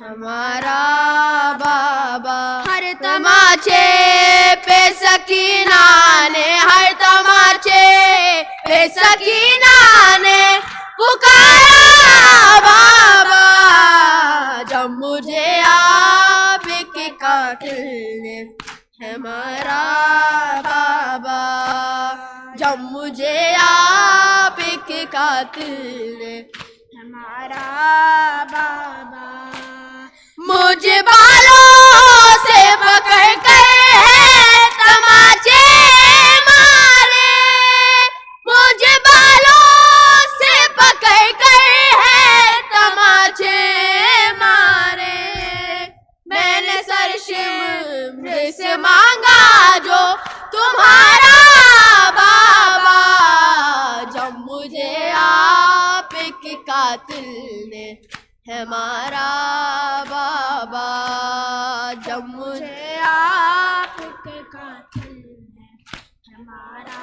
हमारा बाबा हर तमाचे पे सकीना ने, हर तमाचे पे सकीना ने पुकारा बाबा, जब मुझे आपके कातिल ने, हमारा बाबा, जब मुझे आपके कातिल ने, हमारा बाबा, मुझे बालों से पकड़ कर तमाचे मारे, मुझे बालों से पकड़ कर तमाचे मारे, मैंने सरशिमरे से मांगा जो तुम्हारा बाबा, जब मुझे आपके कातिल ने, हमारा बाबा, जब मुझे आपके कातिल ने, हमारा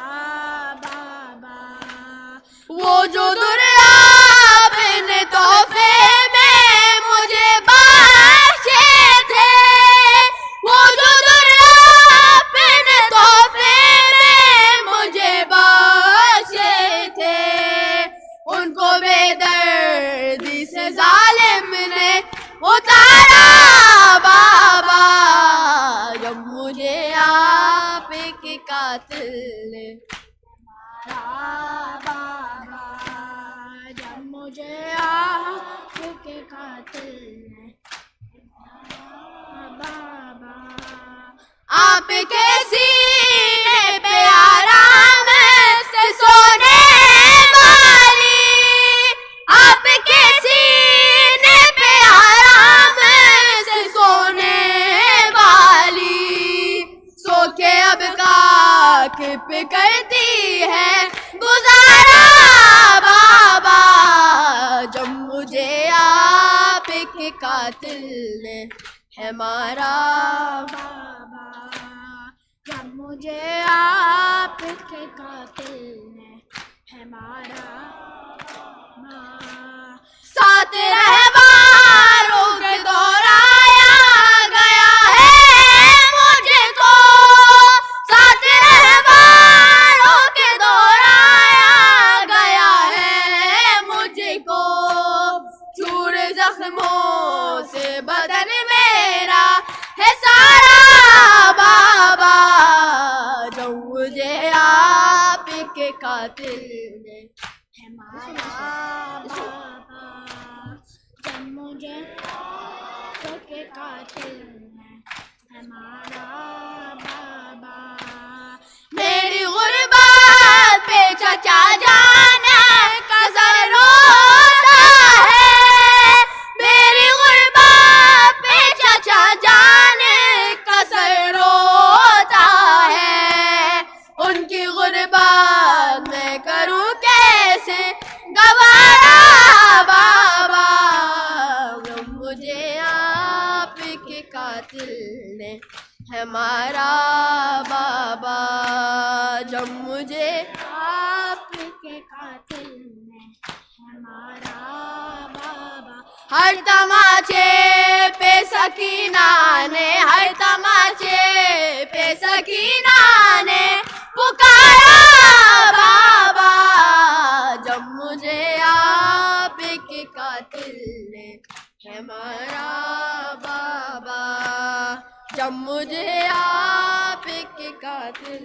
बाबा, वो जो दुनिया अपने तोहफे में मुझे बख्शे थे, वो जो दुनिया अपने तोहफे में मुझे बख्शे थे, उनको बेदर्दी से जालिम ने उतारा बाबा, जब मुझे आपके कातिल ने, हमारा बाबा, जब मुझे आपके कातिल ने, बाबा, आपके सीने पे आराम से सोने वाली, आपके सीने पे आराम से सोने वाली, सो के अब काकिब करती है गुजारा बाबा, जब मुझे आपके कातिल ने, हमारा बाबा, जब मुझे आपके कातिल ने, हमारा बाबा, साथ रहवारों के दोहराया गया है मुझको, साथ रहवारों के दोहराया गया है मुझको, चूर जख्मों से बदन मेरा है सारा बाबा, जब मुझे आपके कातिल ने, हमारा बाबा, जब मुझे आपके कातिल ने, हमारा बाबा, मेरी गुर्बत पे चचा जान का सर रोता है, मेरी गुर्बत पे चचा जान का सर रोता है, उनकी गुर्बत मैं करूं कैसे गवारा बाबा, जब मुझे आपके कातिल ने, हमारा बाबा, जब मुझे आपके कातिल ने, हमारा बाबा, हर तमाचे पे सकीना ने, हर तमाचे पे सकीना ने पुकारा बाबा, जब मुझे आपके कातिल ने, हमारा बाबा, जब मुझे आपके कातिल